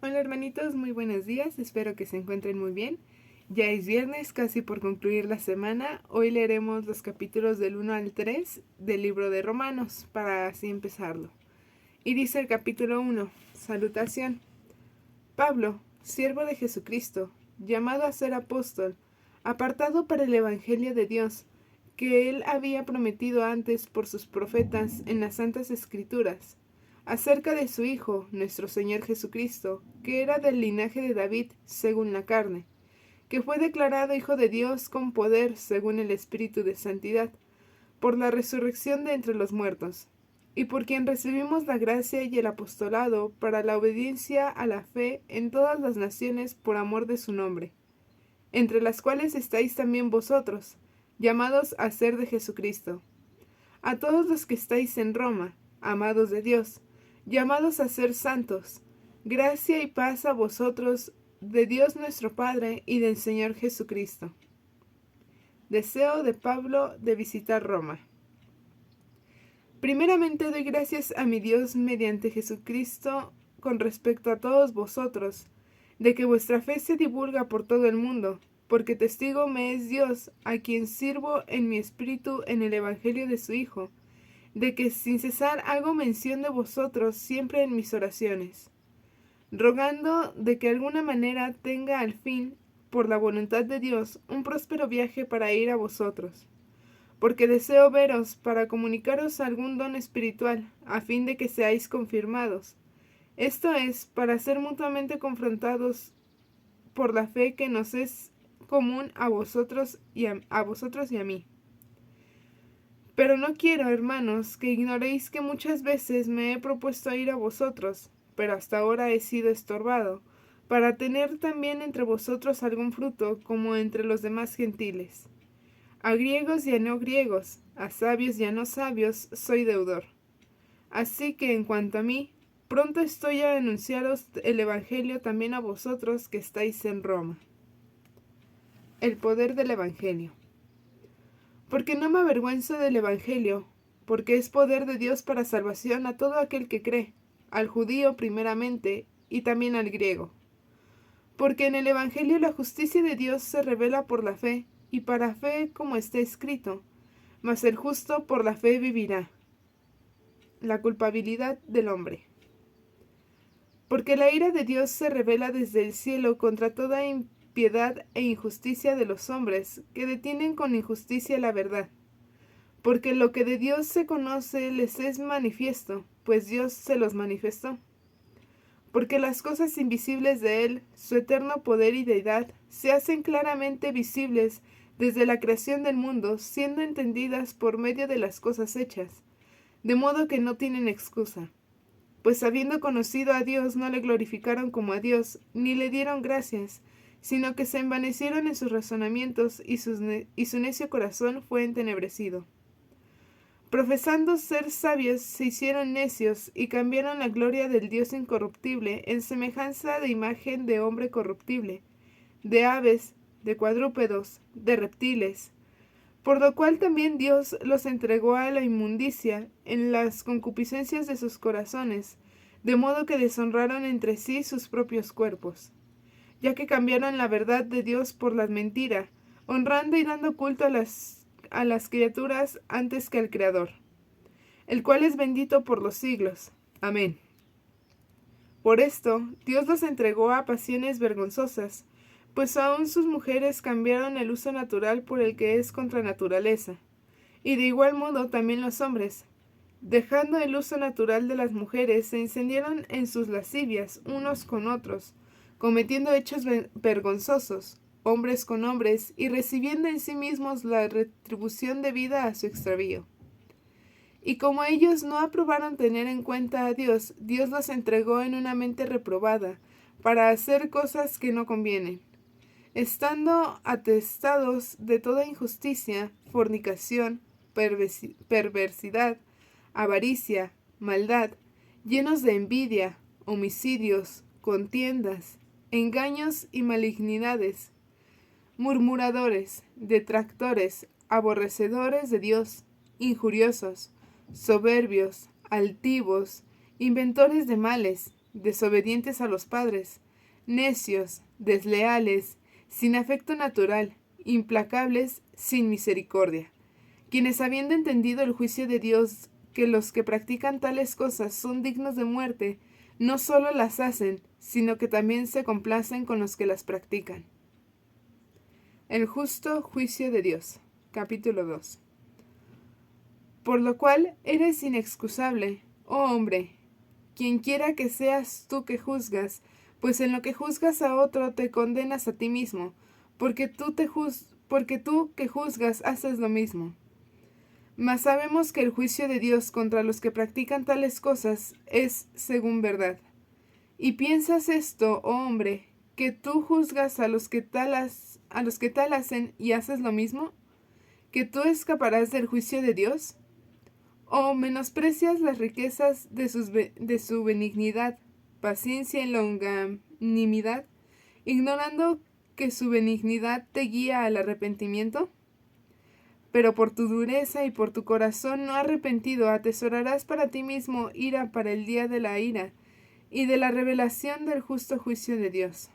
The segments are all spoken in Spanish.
Hola hermanitos, muy buenos días, espero que se encuentren muy bien. Ya es viernes, casi por concluir la semana. Hoy leeremos los capítulos del 1 al 3 del libro de Romanos, para así empezarlo. Y dice el capítulo 1, Salutación. Pablo, siervo de Jesucristo, llamado a ser apóstol, apartado para el Evangelio de Dios, que él había prometido antes por sus profetas en las Santas Escrituras, acerca de su Hijo, nuestro Señor Jesucristo, que era del linaje de David según la carne, que fue declarado Hijo de Dios con poder según el Espíritu de Santidad, por la resurrección de entre los muertos, y por quien recibimos la gracia y el apostolado para la obediencia a la fe en todas las naciones por amor de su nombre, entre las cuales estáis también vosotros, llamados a ser de Jesucristo. A todos los que estáis en Roma, amados de Dios, llamados a ser santos, gracia y paz a vosotros, de Dios nuestro Padre y del Señor Jesucristo. Deseo de Pablo de visitar Roma. Primeramente doy gracias a mi Dios mediante Jesucristo con respecto a todos vosotros, de que vuestra fe se divulga por todo el mundo, porque testigo me es Dios, a quien sirvo en mi espíritu en el Evangelio de su Hijo, de que sin cesar hago mención de vosotros siempre en mis oraciones, rogando de que alguna manera tenga al fin, por la voluntad de Dios, un próspero viaje para ir a vosotros, porque deseo veros para comunicaros algún don espiritual, a fin de que seáis confirmados. Esto es, para ser mutuamente confrontados por la fe que nos es común a vosotros y a mí. Pero no quiero, hermanos, que ignoréis que muchas veces me he propuesto ir a vosotros, pero hasta ahora he sido estorbado, para tener también entre vosotros algún fruto, como entre los demás gentiles. A griegos y a no griegos, a sabios y a no sabios, soy deudor. Así que en cuanto a mí, pronto estoy a anunciaros el Evangelio también a vosotros que estáis en Roma. El poder del Evangelio. Porque no me avergüenzo del Evangelio, porque es poder de Dios para salvación a todo aquel que cree, al judío primeramente, y también al griego. Porque en el Evangelio la justicia de Dios se revela por la fe, y para fe como está escrito, mas el justo por la fe vivirá. La culpabilidad del hombre. Porque la ira de Dios se revela desde el cielo contra toda impiedad e injusticia de los hombres, que detienen con injusticia la verdad. Porque lo que de Dios se conoce les es manifiesto, pues Dios se los manifestó. Porque las cosas invisibles de Él, su eterno poder y deidad, se hacen claramente visibles desde la creación del mundo, siendo entendidas por medio de las cosas hechas, de modo que no tienen excusa. Pues habiendo conocido a Dios, no le glorificaron como a Dios, ni le dieron gracias, sino que se envanecieron en sus razonamientos, y su necio corazón fue entenebrecido. Profesando ser sabios, se hicieron necios, y cambiaron la gloria del Dios incorruptible en semejanza de imagen de hombre corruptible, de aves, de cuadrúpedos, de reptiles, por lo cual también Dios los entregó a la inmundicia en las concupiscencias de sus corazones, de modo que deshonraron entre sí sus propios cuerpos, ya que cambiaron la verdad de Dios por la mentira, honrando y dando culto a las criaturas antes que al Creador, el cual es bendito por los siglos. Amén. Por esto, Dios los entregó a pasiones vergonzosas, pues aún sus mujeres cambiaron el uso natural por el que es contra naturaleza, y de igual modo también los hombres, dejando el uso natural de las mujeres, se encendieron en sus lascivias unos con otros, cometiendo hechos vergonzosos, hombres con hombres, y recibiendo en sí mismos la retribución debida a su extravío. Y como ellos no aprobaron tener en cuenta a Dios, Dios los entregó en una mente reprobada, para hacer cosas que no convienen, estando atestados de toda injusticia, fornicación, perversidad, avaricia, maldad, llenos de envidia, homicidios, contiendas, engaños y malignidades, murmuradores, detractores, aborrecedores de Dios, injuriosos, soberbios, altivos, inventores de males, desobedientes a los padres, necios, desleales, sin afecto natural, implacables, sin misericordia, quienes habiendo entendido el juicio de Dios, que los que practican tales cosas son dignos de muerte, no solo las hacen, sino que también se complacen con los que las practican. El justo juicio de Dios. Capítulo 2. Por lo cual eres inexcusable, oh hombre, quien quiera que seas tú que juzgas, pues en lo que juzgas a otro te condenas a ti mismo, porque tú que juzgas haces lo mismo. Mas sabemos que el juicio de Dios contra los que practican tales cosas es según verdad. ¿Y piensas esto, oh hombre, que tú juzgas a los que tal hacen y haces lo mismo? ¿Que tú escaparás del juicio de Dios? ¿O menosprecias las riquezas de su benignidad, paciencia y longanimidad, ignorando que su benignidad te guía al arrepentimiento? Pero por tu dureza y por tu corazón no arrepentido atesorarás para ti mismo ira para el día de la ira y de la revelación del justo juicio de Dios,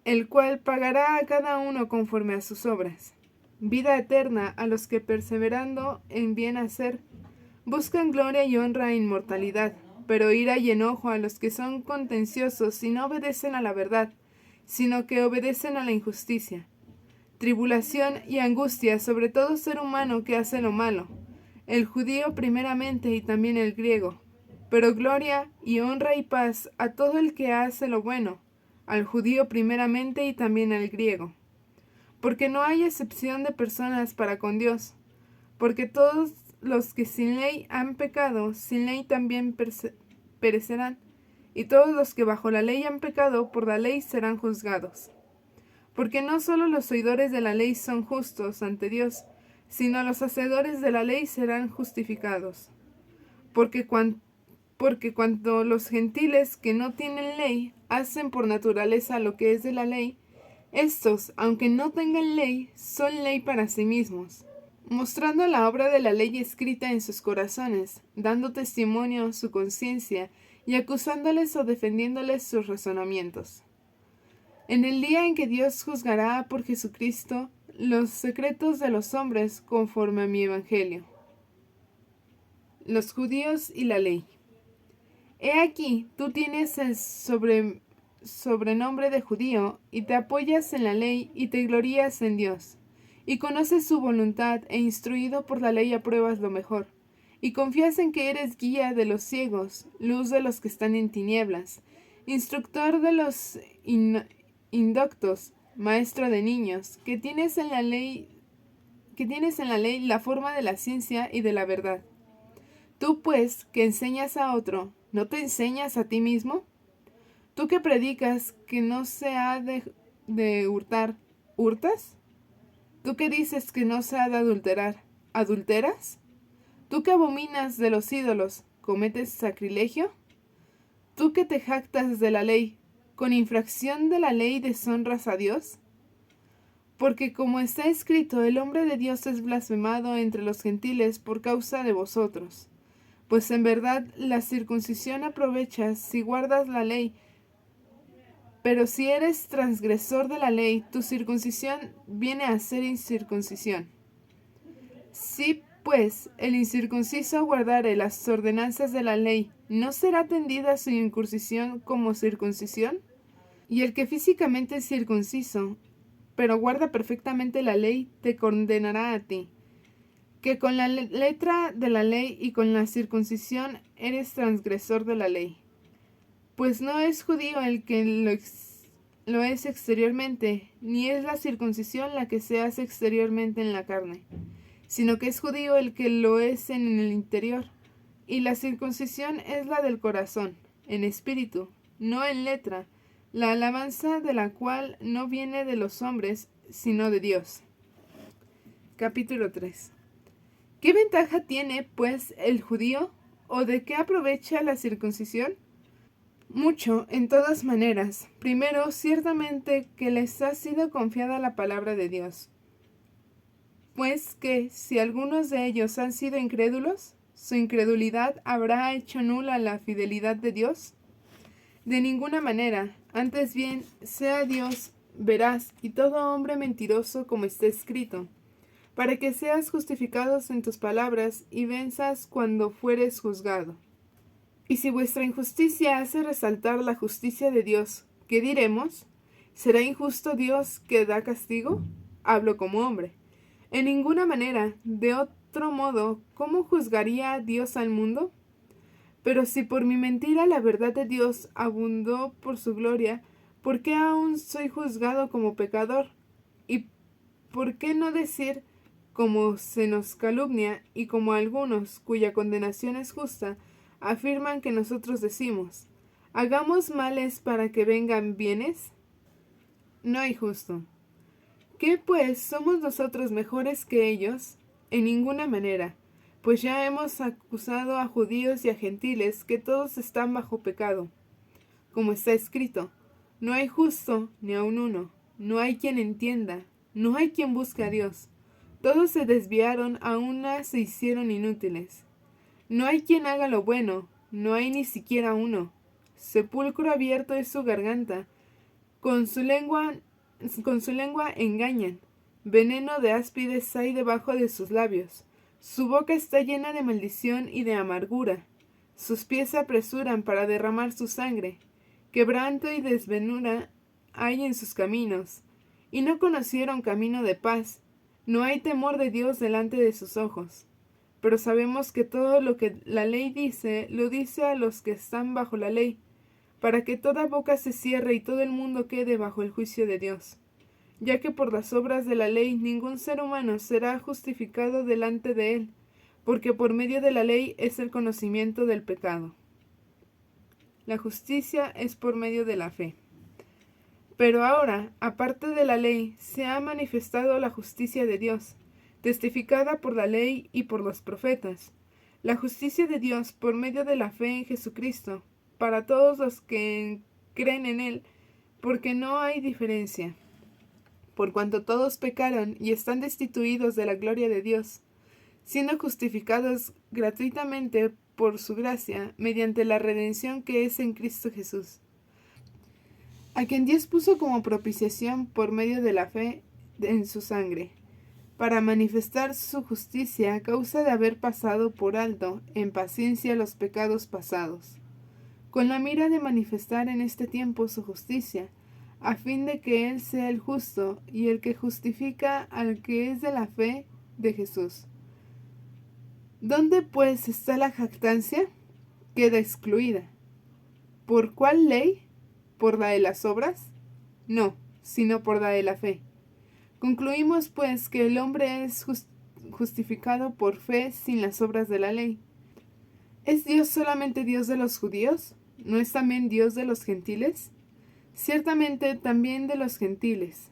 el cual pagará a cada uno conforme a sus obras. Vida eterna a los que perseverando en bien hacer, buscan gloria y honra e inmortalidad, pero ira y enojo a los que son contenciosos y no obedecen a la verdad, sino que obedecen a la injusticia. Tribulación y angustia sobre todo ser humano que hace lo malo, el judío primeramente y también el griego, pero gloria y honra y paz a todo el que hace lo bueno, al judío primeramente y también al griego. Porque no hay excepción de personas para con Dios, porque todos los que sin ley han pecado, sin ley también perecerán, y todos los que bajo la ley han pecado, por la ley serán juzgados. Porque no solo los oidores de la ley son justos ante Dios, sino los hacedores de la ley serán justificados. Porque cuanto los gentiles que no tienen ley hacen por naturaleza lo que es de la ley, estos, aunque no tengan ley, son ley para sí mismos, mostrando la obra de la ley escrita en sus corazones, dando testimonio su conciencia y acusándoles o defendiéndoles sus razonamientos. En el día en que Dios juzgará por Jesucristo los secretos de los hombres conforme a mi evangelio. Los judíos y la ley. He aquí, tú tienes el sobrenombre de judío, y te apoyas en la ley, y te glorías en Dios, y conoces su voluntad, e instruido por la ley apruebas lo mejor, y confías en que eres guía de los ciegos, luz de los que están en tinieblas, instructor de los indoctos, maestro de niños, que tienes en la ley la forma de la ciencia y de la verdad. Tú, pues, que enseñas a otro, ¿no te enseñas a ti mismo? Tú que predicas que no se ha de hurtar, ¿hurtas? Tú que dices que no se ha de adulterar, ¿adulteras? Tú que abominas de los ídolos, ¿cometes sacrilegio? Tú que te jactas de la ley, ¿con infracción de la ley deshonras a Dios? Porque como está escrito, el hombre de Dios es blasfemado entre los gentiles por causa de vosotros. Pues en verdad la circuncisión aprovecha si guardas la ley, pero si eres transgresor de la ley, tu circuncisión viene a ser incircuncisión. Si, pues, el incircunciso guardare las ordenanzas de la ley, ¿no será tendida su incursión como circuncisión? Y el que físicamente es circunciso, pero guarda perfectamente la ley, te condenará a ti, que con la letra de la ley y con la circuncisión eres transgresor de la ley. Pues no es judío el que lo es exteriormente, ni es la circuncisión la que se hace exteriormente en la carne, sino que es judío el que lo es en el interior, y la circuncisión es la del corazón, en espíritu, no en letra, la alabanza de la cual no viene de los hombres, sino de Dios. Capítulo 3. ¿Qué ventaja tiene, pues, el judío, o de qué aprovecha la circuncisión? Mucho, en todas maneras. Primero, ciertamente que les ha sido confiada la palabra de Dios. Pues que, si algunos de ellos han sido incrédulos, ¿Su incredulidad habrá hecho nula la fidelidad de Dios? De ninguna manera, antes bien, sea Dios veraz y todo hombre mentiroso como está escrito, para que seas justificados en tus palabras y venzas cuando fueres juzgado. Y si vuestra injusticia hace resaltar la justicia de Dios, ¿qué diremos? ¿Será injusto Dios que da castigo? Hablo como hombre. En ninguna manera, de otro modo, ¿cómo juzgaría Dios al mundo? Pero si por mi mentira la verdad de Dios abundó por su gloria, ¿por qué aún soy juzgado como pecador? ¿Y por qué no decir, como se nos calumnia y como algunos, cuya condenación es justa, afirman que nosotros decimos, hagamos males para que vengan bienes? No hay justo. ¿Qué pues somos nosotros mejores que ellos? En ninguna manera, pues ya hemos acusado a judíos y a gentiles que todos están bajo pecado. Como está escrito, no hay justo ni aun uno, no hay quien entienda, no hay quien busque a Dios. Todos se desviaron, a una se hicieron inútiles. No hay quien haga lo bueno, no hay ni siquiera uno. Sepulcro abierto es su garganta, con su lengua engañan. Veneno de áspides hay debajo de sus labios. Su boca está llena de maldición y de amargura. Sus pies se apresuran para derramar su sangre. Quebranto y desventura hay en sus caminos. Y no conocieron camino de paz. No hay temor de Dios delante de sus ojos. Pero sabemos que todo lo que la ley dice, lo dice a los que están bajo la ley, para que toda boca se cierre y todo el mundo quede bajo el juicio de Dios, ya que por las obras de la ley ningún ser humano será justificado delante de él, porque por medio de la ley es el conocimiento del pecado. La justicia es por medio de la fe. Pero ahora, aparte de la ley, se ha manifestado la justicia de Dios, testificada por la ley y por los profetas, la justicia de Dios por medio de la fe en Jesucristo, para todos los que creen en Él, porque no hay diferencia. Por cuanto todos pecaron y están destituidos de la gloria de Dios, siendo justificados gratuitamente por su gracia, mediante la redención que es en Cristo Jesús, a quien Dios puso como propiciación por medio de la fe en su sangre, para manifestar su justicia a causa de haber pasado por alto en paciencia los pecados pasados, con la mira de manifestar en este tiempo su justicia, a fin de que Él sea el justo y el que justifica al que es de la fe de Jesús. ¿Dónde pues está la jactancia? Queda excluida. ¿Por cuál ley? ¿Por la de las obras? No, sino por la de la fe. Concluimos pues que el hombre es justificado por fe sin las obras de la ley. ¿Es Dios solamente Dios de los judíos? ¿No es también Dios de los gentiles? Ciertamente también de los gentiles.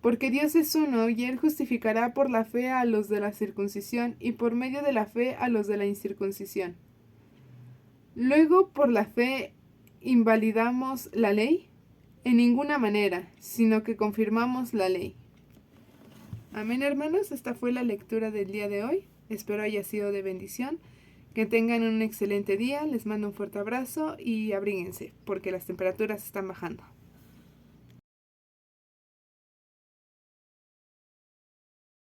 Porque Dios es uno, y Él justificará por la fe a los de la circuncisión, y por medio de la fe a los de la incircuncisión. Luego, ¿por la fe invalidamos la ley? En ninguna manera, sino que confirmamos la ley. Amén, hermanos. Esta fue la lectura del día de hoy. Espero haya sido de bendición. Que tengan un excelente día. Les mando un fuerte abrazo y abríguense, porque las temperaturas están bajando.